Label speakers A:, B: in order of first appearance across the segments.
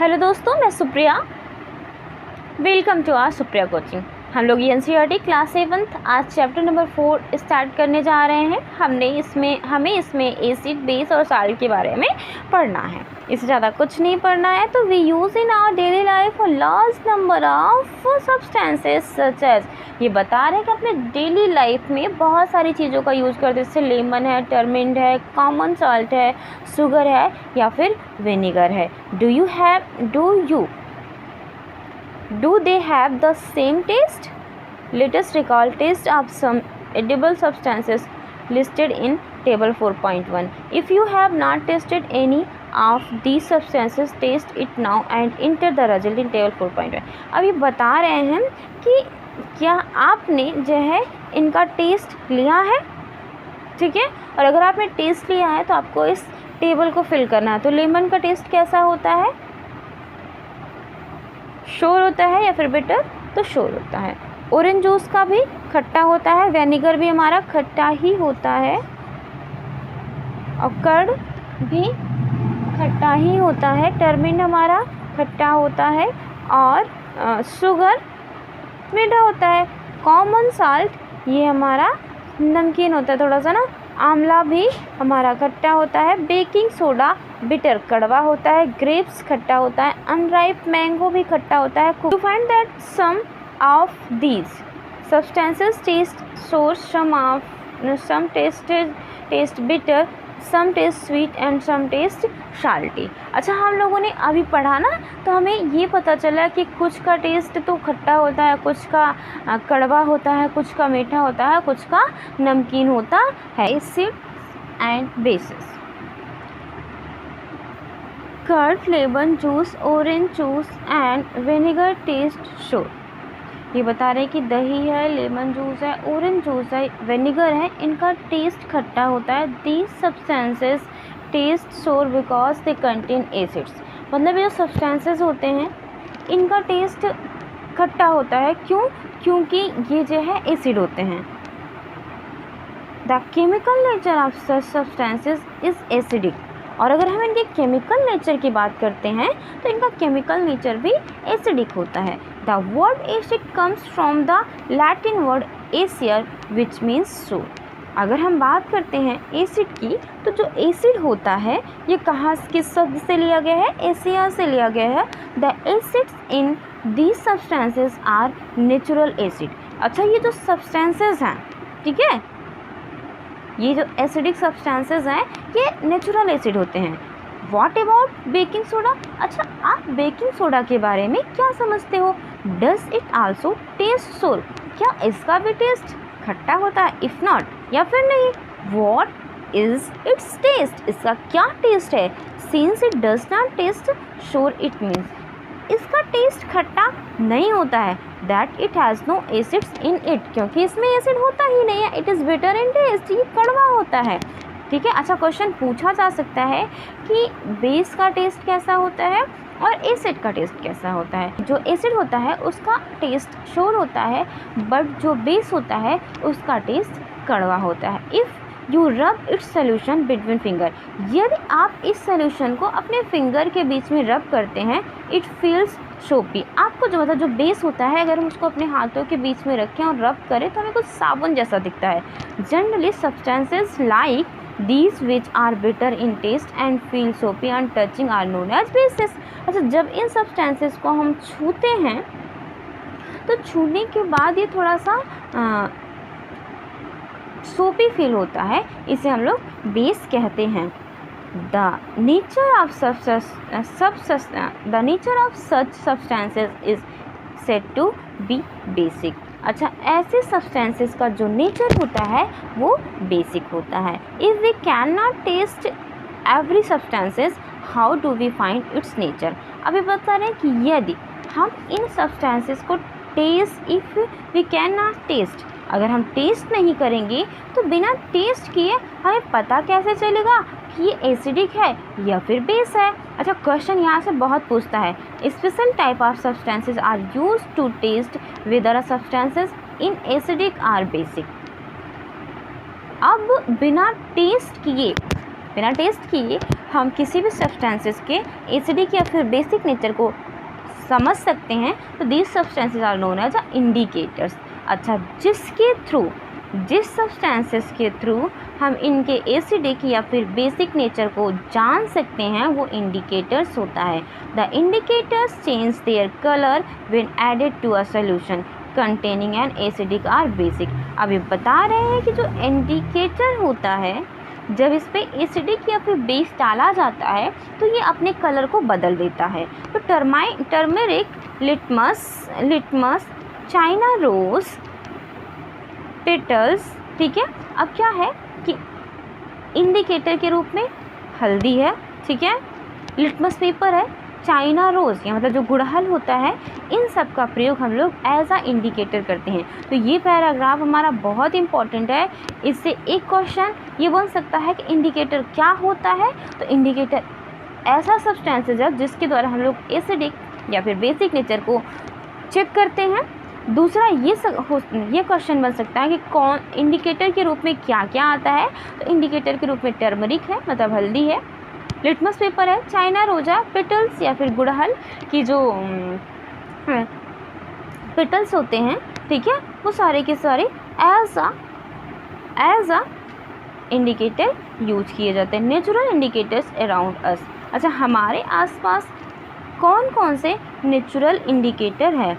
A: Hello दोस्तों, मैं Supriya. Welcome to our Supriya coaching. हम लोग एनसीईआरटी क्लास 7 आज चैप्टर नंबर 4 स्टार्ट करने जा रहे हैं। हमें इसमें एसिड, बेस और सॉल्ट के बारे में पढ़ना है। इससे ज़्यादा कुछ नहीं पढ़ना है। तो we use in our daily life a large number of substances such as, ये बता रहे हैं कि अपने डेली लाइफ में बहुत सारी चीज़ों का यूज़ करते हैं। जैसे लेमन है, टर्मिंट है, कॉमन सॉल्ट है, शुगर है या फिर विनेगर है। Do they have the same taste? Let us recall taste of some edible substances listed in table 4.1. If you have not tasted any of these substances, taste it now and enter the result in table 4.1. अब ये बता रहे हैं कि क्या आपने जो है इनका टेस्ट लिया है, ठीक है। और अगर आपने टेस्ट लिया है तो आपको इस टेबल को फिल करना है। तो लेमन का टेस्ट कैसा होता है? शोर होता है या फिर बिटर? तो शोर होता है। ऑरेंज जूस का भी खट्टा होता है, विनेगर भी हमारा खट्टा ही होता है और कर्ड भी खट्टा ही होता है। टर्मिन हमारा खट्टा होता है और शुगर मीठा होता है। कॉमन सॉल्ट ये हमारा नमकीन होता है थोड़ा सा ना। आंवला भी हमारा खट्टा होता है। बेकिंग सोडा बिटर कड़वा होता है। ग्रेप्स खट्टा होता है। अनराइप मैंगो भी खट्टा होता है। To find that some of these substances taste sour, some taste bitter, some taste sweet and some taste salty. अच्छा, हम लोगों ने अभी पढ़ा ना, तो हमें ये पता चला कि कुछ का टेस्ट तो खट्टा होता है, कुछ का कड़वा होता है, कुछ का मीठा होता है, कुछ का नमकीन होता है। Acid and basis, curd, lemon juice, orange juice and vinegar taste sour. ये बता रहे हैं कि दही है, लेमन जूस है, ऑरेंज जूस है, विनेगर है, इनका टेस्ट खट्टा होता है। These substances taste sour because they contain acids. मतलब ये जो सब्सटेंसेस होते हैं इनका टेस्ट खट्टा होता है। क्यों? क्योंकि ये जो है एसिड होते हैं। The chemical nature of such substances is acidic. और अगर हम इनके केमिकल नेचर की बात करते हैं तो इनका केमिकल नेचर भी एसिडिक होता है। The word acid comes from the Latin word easier which means सोर। अगर हम बात करते हैं एसिड की, तो जो एसिड होता है ये कहाँ, किस शब्द से लिया गया है? एसिया से लिया गया है। The acids in these substances are natural acid. अच्छा, ये जो सब्सटेंसेस हैं, ठीक है, ये जो एसिडिक सब्सटेंसेस हैं ये नेचुरल एसिड होते हैं। What about baking soda? अच्छा, आप बेकिंग सोडा के बारे में क्या समझते हो? डज इट आल्सो टेस्ट सोर? क्या इसका भी टेस्ट खट्टा होता है? इफ़ नॉट, या फिर नहीं, व्हाट इज इट्स टेस्ट? इसका क्या टेस्ट है? Since it does not taste sour, it means इसका टेस्ट खट्टा नहीं होता है। That it has no acids in it, क्योंकि इसमें एसिड होता ही नहीं है। It is bitter in taste, ये कड़वा होता है, ठीक है। अच्छा, क्वेश्चन पूछा जा सकता है कि बेस का टेस्ट कैसा होता है और एसिड का टेस्ट कैसा होता है। जो एसिड होता है उसका टेस्ट शोर होता है, बट जो बेस होता है उसका टेस्ट कड़वा होता है। If you rub its solution between finger, यदि आप इस सोल्यूशन को अपने फिंगर के बीच में रब करते हैं, इट फील्स सोपी। आपको जो मतलब जो बेस होता है, अगर हम उसको अपने हाथों के बीच में रखें और रब करें तो हमें कुछ साबुन जैसा दिखता है। Generally substances like these which are bitter in taste and feel soapy on touching are known as bases। अच्छा, जब इन सब्सटेंसेस को हम छूते हैं तो छूने के बाद ये थोड़ा सा सोपी फील होता है, इसे हम लोग बेस कहते हैं। The nature of such substances is said to be basic. अच्छा, ऐसे सब्सटेंसेस का जो नेचर होता है वो बेसिक होता है। If we can not taste every substances, how do we find its nature? अभी बता रहे हैं कि यदि हम इन सब्सटेंसेस को taste, if we can not taste, अगर हम टेस्ट नहीं करेंगे तो बिना टेस्ट किए हमें पता कैसे चलेगा कि ये एसिडिक है या फिर बेस है? अच्छा, क्वेश्चन यहाँ से बहुत पूछता है। Special type of substances are use to test whether substances in acidic are basic. अब बिना टेस्ट किए बिना टेस्ट किए हम किसी भी सब्सटेंसेस के एसिडिक या फिर बेसिक नेचर को समझ सकते हैं। तो these substances are known as indicators. अच्छा, जिस सब्सटेंसेस के थ्रू हम इनके एसिडिक या फिर बेसिक नेचर को जान सकते हैं वो इंडिकेटर्स होता है। The indicators change their colour when added to a solution containing an acidic और बेसिक। अब ये बता रहे हैं कि जो इंडिकेटर होता है जब इस पे एसिडिक या फिर बेस डाला जाता है तो ये अपने कलर को बदल देता है। तो turmeric, litmus, China rose, petals, ठीक है। अब क्या है कि इंडिकेटर के रूप में हल्दी है, ठीक है, लिटमस पेपर है, चाइना रोज़ या मतलब जो गुड़हल होता है, इन सब का प्रयोग हम लोग एज आ इंडिकेटर करते हैं। तो ये पैराग्राफ हमारा बहुत इंपॉर्टेंट है। इससे एक क्वेश्चन ये बन सकता है कि इंडिकेटर क्या होता है। तो इंडिकेटर ऐसा सब्सटेंसेस है जिसके द्वारा हम लोग एसिडिक या फिर बेसिक नेचर को चेक करते हैं। दूसरा ये क्वेश्चन बन सकता है कि कौन इंडिकेटर के रूप में क्या क्या आता है। तो इंडिकेटर के रूप में टर्मरिक है मतलब हल्दी है, लिटमस पेपर है, चाइना रोजा, पेटल्स या फिर गुड़हल की जो पेटल्स होते हैं, ठीक है, वो सारे के सारे एज अ इंडिकेटर यूज किए जाते हैं। Natural indicators around us. अच्छा, हमारे आसपास कौन कौन से नेचुरल इंडिकेटर है?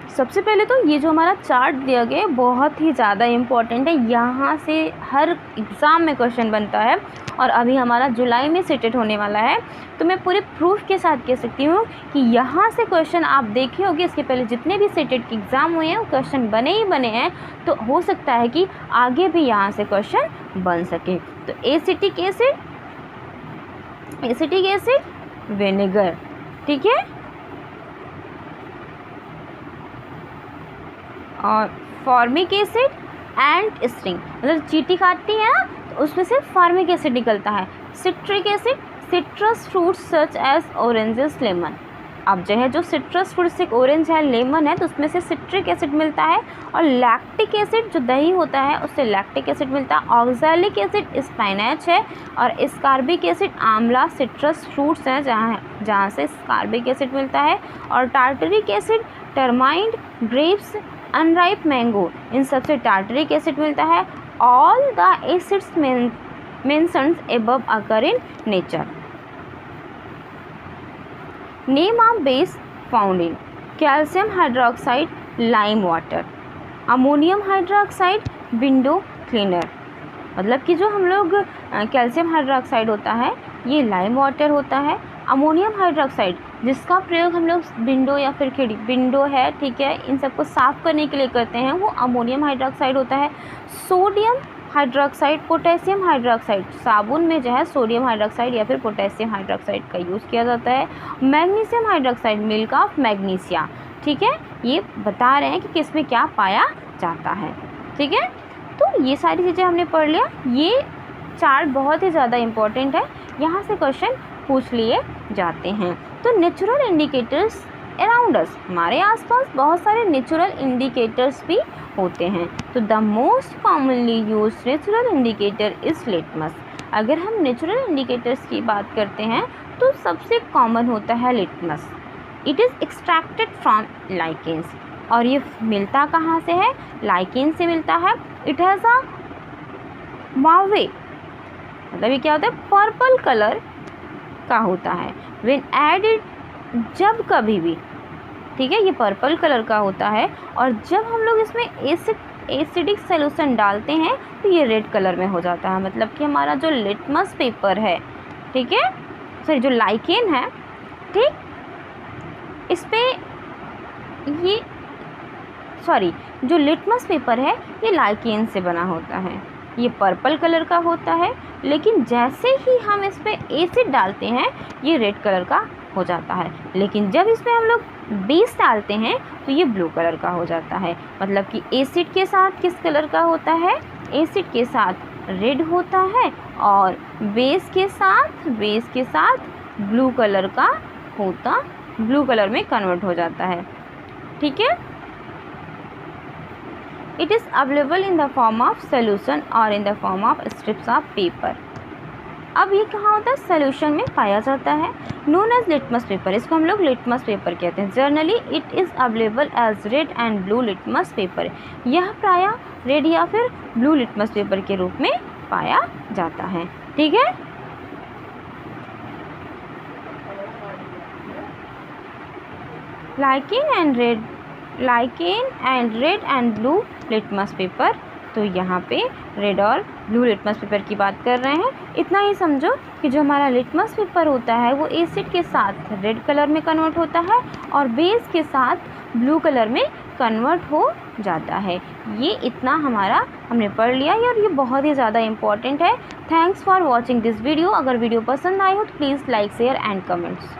A: सबसे पहले तो ये जो हमारा चार्ट दिया गया है बहुत ही ज़्यादा इम्पॉर्टेंट है। यहाँ से हर एग्ज़ाम में क्वेश्चन बनता है और अभी हमारा जुलाई में सेटेड होने वाला है। तो मैं पूरे प्रूफ के साथ कह सकती हूँ कि यहाँ से क्वेश्चन आप देखे होंगे, इसके पहले जितने भी सेटेड के एग्ज़ाम हुए हैं वो क्वेश्चन बने ही बने हैं। तो हो सकता है कि आगे भी यहाँ से क्वेश्चन बन सके। तो एसिटिक एसिड, विनेगर, ठीक है, और फॉर्मिक एसिड एंड स्टिंग, मतलब चींटी खाती है ना तो उसमें से फॉर्मिक एसिड निकलता है। Citric acid, citrus fruits such as oranges, lemon. अब जो है जो सिट्रस फ्रूट्स एक ऑरेंज है, लेमन है, तो उसमें से सिट्रिक एसिड मिलता है। और लैक्टिक एसिड जो दही होता है उससे लैक्टिक एसिड मिलता है। ऑक्सैलिक एसिड स्पाइनच है और स्कारबिक एसिड आंवला, सिट्रस फ्रूट्स हैं जहाँ से स्कारबिक एसिड मिलता है। और tartaric acid tamarind, grapes, unripe mango, इन सबसे टार्टरिक एसिड मिलता है। All the acids mentioned above occur in nature. Name of base found in calcium hydroxide, lime water, ammonium hydroxide, window cleaner. मतलब कि जो हम लोग कैल्शियम हाइड्रोक्साइड होता है ये लाइम वाटर होता है। अमोनियम हाइड्रोक्साइड जिसका प्रयोग हम लोग विंडो या फिर खिड़की, विंडो है, ठीक है, इन सबको साफ़ करने के लिए करते हैं, वो अमोनियम हाइड्रोक्साइड होता है। सोडियम हाइड्रोक्साइड, पोटेशियम हाइड्रोक्साइड, साबुन में जो है सोडियम हाइड्रोक्साइड या फिर पोटेशियम हाइड्रोक्साइड का यूज़ किया जाता है। Magnesium hydroxide, milk of magnesia, ठीक है, ये बता रहे हैं कि किस में क्या पाया जाता है, ठीक है। तो ये सारी चीज़ें हमने पढ़ लिया। ये चार्ट बहुत ही ज़्यादा इम्पोर्टेंट है, यहाँ से क्वेश्चन पूछ लिए जाते हैं। तो नेचुरल इंडिकेटर्स अराउंड अस, हमारे आसपास बहुत सारे नेचुरल इंडिकेटर्स भी होते हैं। तो the most commonly use natural indicator is litmus. अगर हम नेचुरल इंडिकेटर्स की बात करते हैं तो सबसे कॉमन होता है litmus. It is extracted from lichens, और ये मिलता कहाँ से है? लाइकेन से मिलता है। इट हैज़ अ मावे, मतलब ये क्या होता है? पर्पल कलर का होता है। व्हेन एडेड, जब कभी भी, ठीक है, ये पर्पल कलर का होता है। और जब हम लोग इसमें एसिडिक सोल्यूशन डालते हैं तो ये रेड कलर में हो जाता है। मतलब कि हमारा जो लिटमस पेपर है, ठीक है, सॉरी जो लाइकेन है, ठीक, इस पे ये जो लिटमस पेपर है ये लाइकेन से बना होता है। ये पर्पल कलर का होता है, लेकिन जैसे ही हम इस पे एसिड डालते हैं ये रेड कलर का हो जाता है। लेकिन जब इसमें हम लोग बेस डालते हैं तो ये ब्लू कलर का हो जाता है। मतलब कि एसिड के साथ किस कलर का होता है? एसिड के साथ रेड होता है और बेस के साथ ब्लू कलर का होता, ब्लू कलर में कन्वर्ट हो जाता है, ठीक है। It is available in the form of solution or in the form of strips of paper. अब ये कहाँ होता है, सोल्यूशन में पाया जाता है। नोन एज लिटमस पेपर, इसको हम लोग लिटमस पेपर कहते हैं। Generally it is available as red and blue litmus paper, यह प्रायः रेड या फिर ब्लू लिटमस पेपर के रूप में पाया जाता है। ठीक है, lichen and red and blue litmus paper, तो यहाँ पे रेड और ब्लू लिटमस पेपर की बात कर रहे हैं। इतना ही समझो कि जो हमारा लिटमस पेपर होता है वो एसिड के साथ रेड कलर में कन्वर्ट होता है और बेस के साथ ब्लू कलर में कन्वर्ट हो जाता है। ये इतना हमारा हमने पढ़ लिया है और ये बहुत ही ज़्यादा इम्पॉर्टेंट है। Thanks for watching this video. अगर वीडियो पसंद आए हो तो please like share and comments.